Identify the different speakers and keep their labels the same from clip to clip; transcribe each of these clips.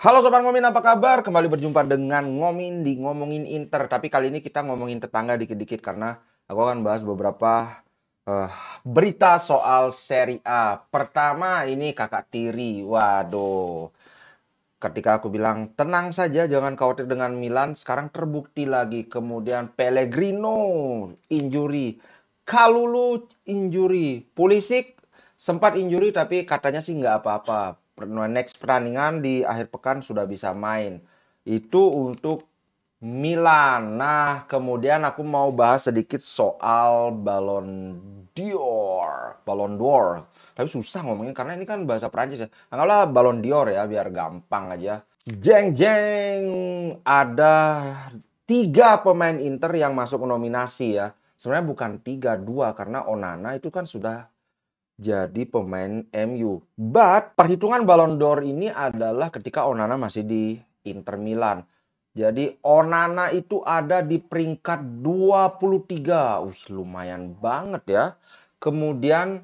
Speaker 1: Halo Sobat Ngomin, apa kabar? Kembali berjumpa dengan Ngomin di Ngomongin Inter. Tapi kali ini kita ngomongin tetangga dikit-dikit karena aku akan bahas beberapa eh, berita soal Serie A. Pertama ini Kakak Tiri. Waduh, ketika aku bilang tenang saja, jangan khawatir dengan Milan, sekarang terbukti lagi. Kemudian Pellegrino injury, Kalulu injury, Pulisic sempat injury tapi katanya sih nggak apa-apa. Next pertandingan di akhir pekan sudah bisa main. Itu untuk Milan. Nah, kemudian aku mau bahas sedikit soal Ballon d'Or. Tapi susah ngomongin karena ini kan bahasa Prancis ya. Anggaplah Ballon d'Or ya, biar gampang aja. Jeng jeng, ada 3 pemain Inter yang masuk nominasi ya. Sebenarnya bukan 3, 2 karena Onana itu kan sudah jadi pemain MU. But perhitungan Ballon d'Or ini adalah ketika Onana masih di Inter Milan. Jadi Onana itu ada di peringkat 23. Wih, lumayan banget ya. Kemudian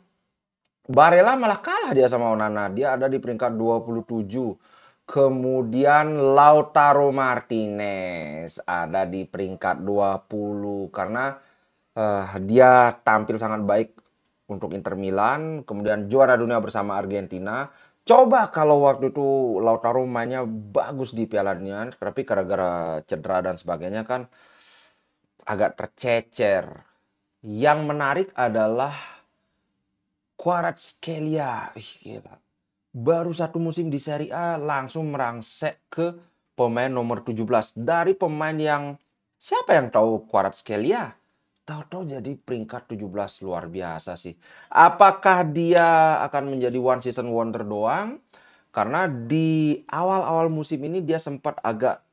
Speaker 1: Barella malah kalah dia sama Onana. Dia ada di peringkat 27. Kemudian Lautaro Martinez ada di peringkat 20 karena dia tampil sangat baik untuk Inter Milan, kemudian juara dunia bersama Argentina. Coba kalau waktu itu Lautaro mainnya bagus di Piala Dunia, tapi gara-gara cedera dan sebagainya kan agak tercecer. Yang menarik adalah Kvaratskhelia. Ih, gila. Baru 1 musim di Serie A langsung merangsek ke pemain nomor 17. Dari pemain yang siapa yang tahu Kvaratskhelia? Tahu-tahu jadi peringkat 17, luar biasa sih. Apakah dia akan menjadi one season wonder doang? Karena di awal-awal musim ini dia sempat agak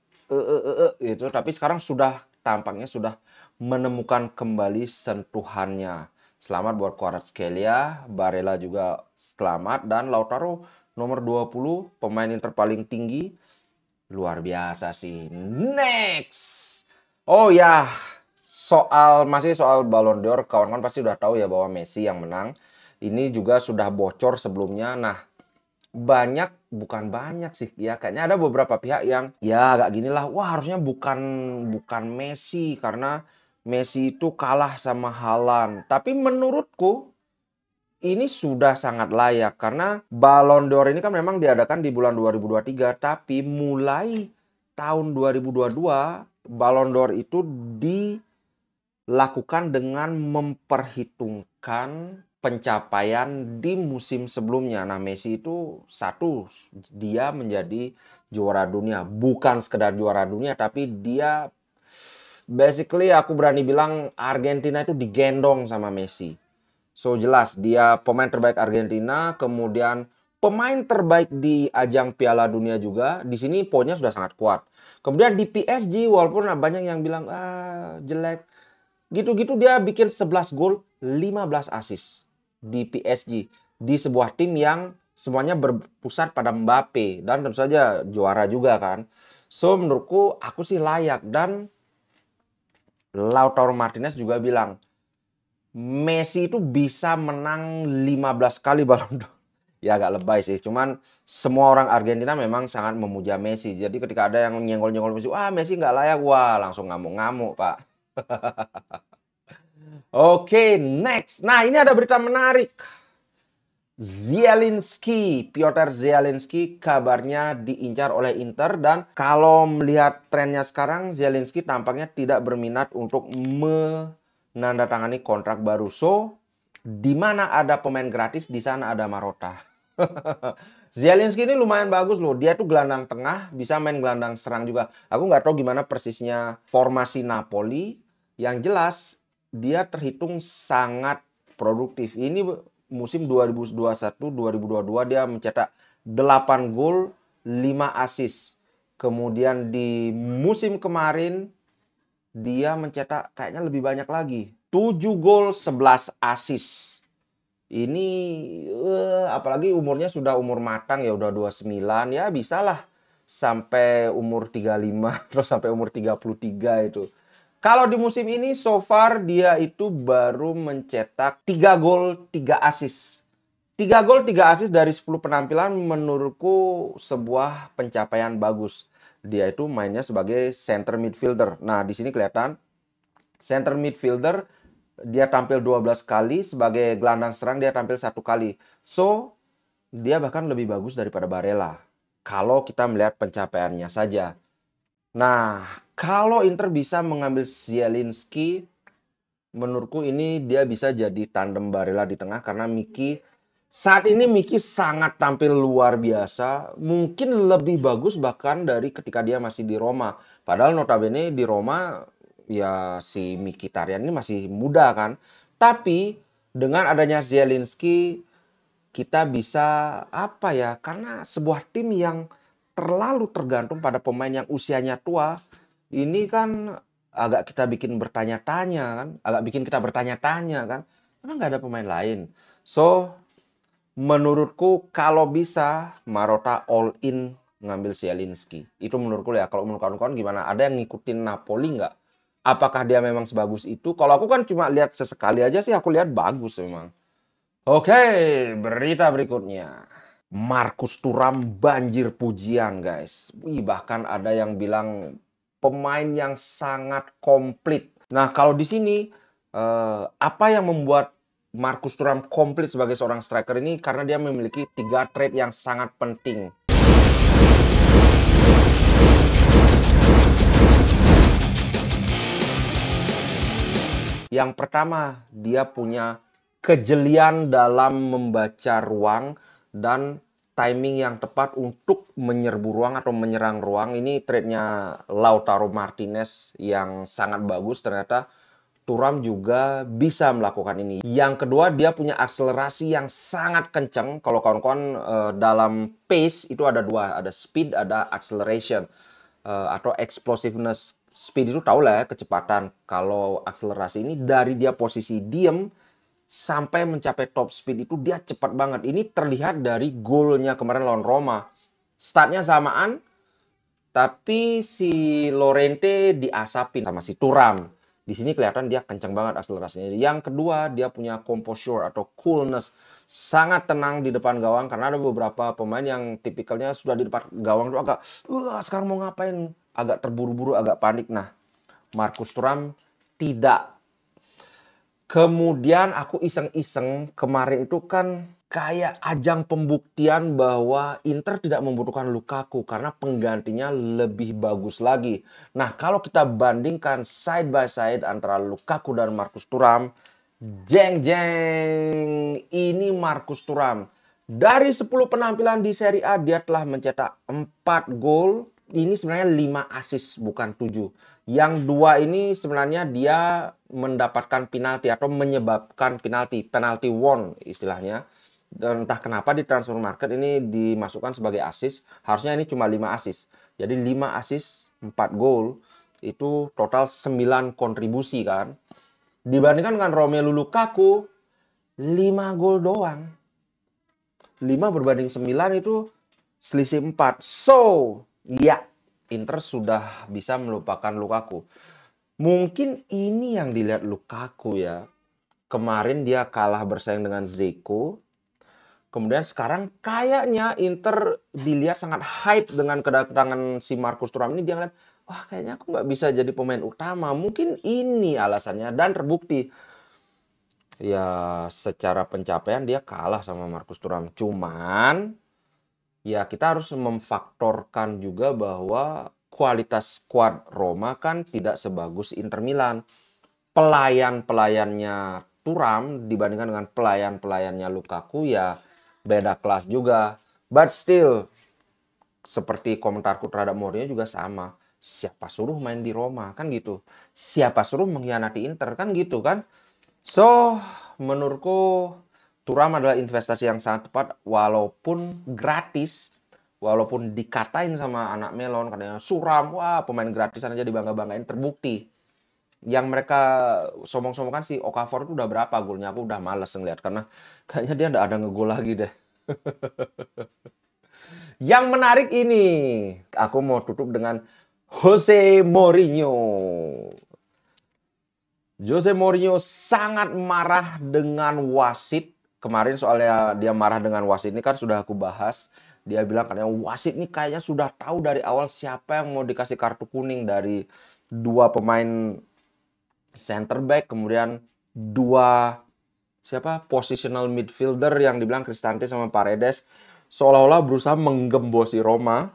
Speaker 1: gitu, tapi sekarang sudah tampaknya sudah menemukan kembali sentuhannya. Selamat buat Kvaratskhelia, Barella juga selamat, dan Lautaro nomor 20, pemain Inter paling tinggi. Luar biasa sih. Next. Oh ya, masih soal Ballon d'Or, kawan-kawan pasti udah tahu ya bahwa Messi yang menang. Ini juga sudah bocor sebelumnya. Nah, bukan banyak sih ya, kayaknya ada beberapa pihak yang ya agak gini lah, wah harusnya bukan Messi karena Messi itu kalah sama Haaland. Tapi menurutku ini sudah sangat layak karena Ballon d'Or ini kan memang diadakan di bulan 2023, tapi mulai tahun 2022 Ballon d'Or itu dilakukan dengan memperhitungkan pencapaian di musim sebelumnya. Nah, Messi itu dia menjadi juara dunia. Bukan sekedar juara dunia, tapi dia basically aku berani bilang Argentina itu digendong sama Messi. So jelas dia pemain terbaik Argentina, kemudian pemain terbaik di ajang Piala Dunia juga. Di sini poinnya sudah sangat kuat. Kemudian di PSG walaupun banyak yang bilang jelek, gitu-gitu dia bikin 11 gol, 15 assist di PSG. Di sebuah tim yang semuanya berpusat pada Mbappe dan tentu saja juara juga kan. So menurutku aku sih layak, dan Lautaro Martinez juga bilang Messi itu bisa menang 15 kali Ballon d'Or. Ya agak lebay sih, cuman semua orang Argentina memang sangat memuja Messi. Jadi ketika ada yang nyenggol-nyenggol Messi, wah Messi nggak layak, wah langsung ngamuk-ngamuk Pak. Oke, next. Nah, ini ada berita menarik. Piotr Zielinski kabarnya diincar oleh Inter, dan kalau melihat trennya sekarang Zielinski tampaknya tidak berminat untuk menandatangani kontrak baru. So, di mana ada pemain gratis, di sana ada Marotta. Zielinski ini lumayan bagus loh. Dia tuh gelandang tengah, bisa main gelandang serang juga. Aku nggak tahu gimana persisnya formasi Napoli. Yang jelas dia terhitung sangat produktif. Ini musim 2021-2022 dia mencetak 8 gol, 5 assist. Kemudian di musim kemarin dia mencetak kayaknya lebih banyak lagi. 7 gol, 11 assist. Ini apalagi umurnya sudah umur matang ya, udah 29 ya, bisalah sampai umur 35 terus sampai umur 33 itu. Kalau di musim ini so far dia itu baru mencetak 3 gol, 3 assist. 3 gol, 3 assist dari 10 penampilan menurutku sebuah pencapaian bagus. Dia itu mainnya sebagai center midfielder. Nah, di sini kelihatan center midfielder dia tampil 12 kali, sebagai gelandang serang dia tampil 1 kali. So, dia bahkan lebih bagus daripada Barella. Kalau kita melihat pencapaiannya saja. Nah, kalau Inter bisa mengambil Zielinski, menurutku ini dia bisa jadi tandem Barella di tengah karena saat ini Miki sangat tampil luar biasa. Mungkin lebih bagus bahkan dari ketika dia masih di Roma. Padahal notabene di Roma ya si Mkhitaryan ini masih muda kan. Tapi dengan adanya Zielinski kita bisa apa ya? Karena sebuah tim yang terlalu tergantung pada pemain yang usianya tua, ini kan agak kita bikin bertanya-tanya kan, agak bikin kita bertanya-tanya kan. Emang nggak ada pemain lain. So, menurutku kalau bisa Marotta all in ngambil Zielinski. Itu menurutku ya. Kalau menurut kawan-kawan gimana? Ada yang ngikutin Napoli nggak? Apakah dia memang sebagus itu? Kalau aku kan cuma lihat sesekali aja sih, aku lihat bagus memang. Oke, berita berikutnya. Marcus Thuram banjir pujian guys. Wih, bahkan ada yang bilang pemain yang sangat komplit. Nah, kalau di sini apa yang membuat Marcus Thuram komplit sebagai seorang striker ini? Karena dia memiliki 3 trait yang sangat penting. Yang pertama, dia punya kejelian dalam membaca ruang dan timing yang tepat untuk menyerbu ruang atau menyerang ruang. Ini traitnya Lautaro Martinez yang sangat bagus. Ternyata Thuram juga bisa melakukan ini. Yang kedua, dia punya akselerasi yang sangat kencang. Kalau kawan-kawan dalam pace itu ada 2, ada speed, ada acceleration atau explosiveness. Speed itu tahu lah ya, kecepatan. Kalau akselerasi ini dari dia posisi diem sampai mencapai top speed itu dia cepat banget. Ini terlihat dari golnya kemarin lawan Roma. Startnya samaan, tapi si Llorente diasapin sama si Thuram. Di sini kelihatan dia kencang banget akselerasinya. Yang kedua, dia punya composure atau coolness. Sangat tenang di depan gawang karena ada beberapa pemain yang tipikalnya sudah di depan gawang itu agak, sekarang mau ngapain? Agak terburu-buru, agak panik. Nah, Marcus Thuram tidak. Kemudian aku iseng-iseng kemarin itu kan kayak ajang pembuktian bahwa Inter tidak membutuhkan Lukaku karena penggantinya lebih bagus lagi. Nah, kalau kita bandingkan side by side antara Lukaku dan Marcus Thuram, jeng jeng, ini Marcus Thuram. Dari 10 penampilan di Serie A dia telah mencetak 4 gol. Ini sebenarnya 5 assist bukan 7. Yang 2 ini sebenarnya dia mendapatkan penalti atau menyebabkan penalti won istilahnya. Dan entah kenapa di transfer market ini dimasukkan sebagai assist. Harusnya ini cuma 5 assist. Jadi 5 assist, 4 gol. Itu total 9 kontribusi kan. Dibandingkan dengan Romelu Lukaku, 5 gol doang. 5 berbanding 9 itu selisih 4. So, ya, Inter sudah bisa melupakan Lukaku. Mungkin ini yang dilihat Lukaku ya. Kemarin dia kalah bersaing dengan Dzeko. Kemudian sekarang kayaknya Inter dilihat sangat hype dengan kedatangan si Marcus Thuram ini. Dia ngeliat, wah kayaknya aku nggak bisa jadi pemain utama. Mungkin ini alasannya dan terbukti. Ya secara pencapaian dia kalah sama Marcus Thuram. Cuman ya kita harus memfaktorkan juga bahwa kualitas skuad Roma kan tidak sebagus Inter Milan. Pelayannya Thuram dibandingkan dengan pelayannya Lukaku ya beda kelas juga. But still, seperti komentarku terhadap Mourinho juga sama. Siapa suruh main di Roma kan gitu. Siapa suruh mengkhianati Inter kan gitu kan. So, menurutku Thuram adalah investasi yang sangat tepat walaupun gratis. Walaupun dikatain sama anak Melon katanya suram, wah pemain gratisan aja dibangga-banggain, terbukti. Yang mereka sombong-sombongkan si Okafor itu udah berapa golnya, aku udah males ngeliat karena kayaknya dia nggak ada ngegol lagi deh. Yang menarik ini, aku mau tutup dengan Jose Mourinho. Jose Mourinho sangat marah dengan wasit kemarin soalnya dia marah dengan wasit ini kan sudah aku bahas. Dia bilang katanya wasit ini kayaknya sudah tahu dari awal siapa yang mau dikasih kartu kuning dari dua pemain center back, kemudian dua positional midfielder yang dibilang Cristante sama Paredes seolah-olah berusaha menggembosi Roma.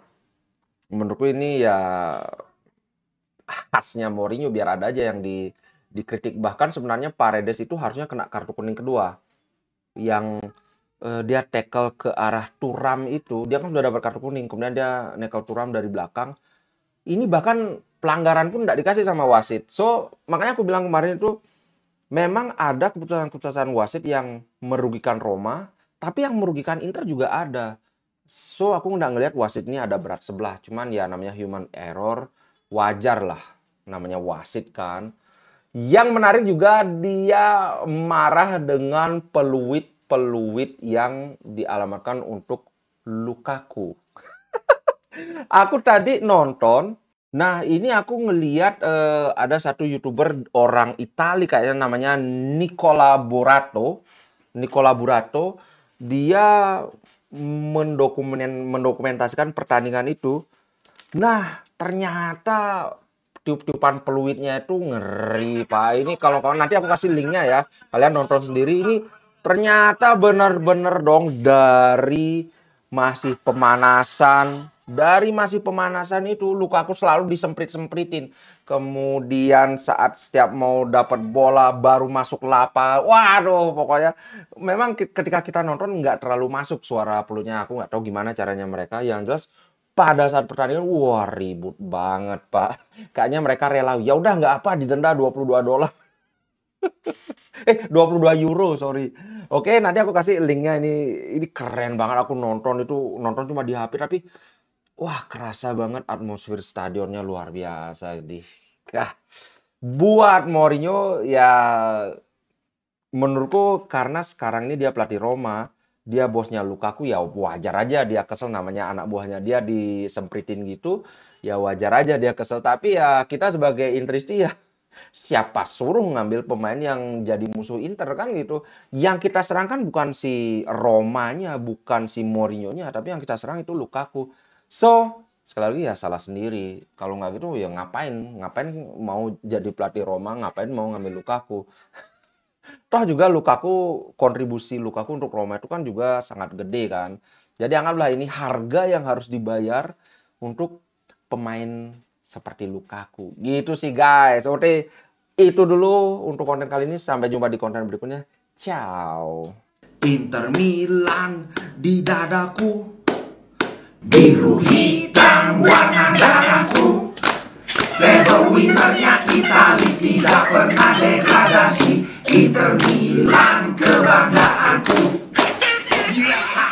Speaker 1: Menurutku ini ya khasnya Mourinho, biar ada aja yang dikritik. Bahkan sebenarnya Paredes itu harusnya kena kartu kuning kedua. Yang dia tackle ke arah Thuram itu, dia kan sudah dapat kartu kuning, kemudian dia nekel Thuram dari belakang. Ini bahkan pelanggaran pun tidak dikasih sama wasit. So, makanya aku bilang kemarin itu memang ada keputusan-keputusan wasit yang merugikan Roma, tapi yang merugikan Inter juga ada. So, aku nggak ngelihat wasit ini ada berat sebelah. Cuman ya namanya human error, wajar lah. Namanya wasit kan. Yang menarik juga dia marah dengan peluit yang dialamatkan untuk Lukaku. Aku tadi nonton. Nah, ini aku ngeliat ada satu YouTuber orang Itali kayaknya namanya Nicola Burato. Dia mendokumentasikan pertandingan itu. Nah, ternyata tiup-tiupan peluitnya itu ngeri, Pak. Ini kalau nanti aku kasih linknya ya. Kalian nonton sendiri. Ini ternyata bener-bener dong dari masih pemanasan. Dari masih pemanasan itu Lukaku selalu disemprit-sempritin. Kemudian saat setiap mau dapat bola baru masuk lapa. Waduh, pokoknya memang ketika kita nonton nggak terlalu masuk suara peluitnya. Aku nggak tahu gimana caranya mereka. Yang jelas pada saat pertandingan, wah ribut banget, Pak. Kayaknya mereka rela. Ya udah nggak apa, didenda $22. 22 euro, sorry. Oke, nanti aku kasih linknya. Ini keren banget. Aku nonton cuma di HP, tapi wah kerasa banget atmosfer stadionnya luar biasa. Buat Mourinho ya menurutku karena sekarang ini dia pelatih Roma, dia bosnya Lukaku, ya wajar aja dia kesel, namanya anak buahnya dia disempritin gitu, ya wajar aja dia kesel. Tapi ya kita sebagai Interisti ya siapa suruh ngambil pemain yang jadi musuh Inter kan gitu. Yang kita serang kan bukan si Romanya, bukan si Mourinho-nya, tapi yang kita serang itu Lukaku. So, sekali lagi ya salah sendiri. Kalau nggak gitu ya ngapain mau jadi pelatih Roma, ngapain mau ngambil Lukaku. Toh juga kontribusi Lukaku untuk Roma itu kan juga sangat gede kan. Jadi anggaplah ini harga yang harus dibayar untuk pemain seperti Lukaku. Gitu sih guys. Oke, itu dulu untuk konten kali ini. Sampai jumpa di konten berikutnya. Ciao.
Speaker 2: Inter Milan di dadaku, biru hitam warna darahku. Label winnernya Itali, tidak pernah degradasi. Inter Milan kebanggaanku. Yeah.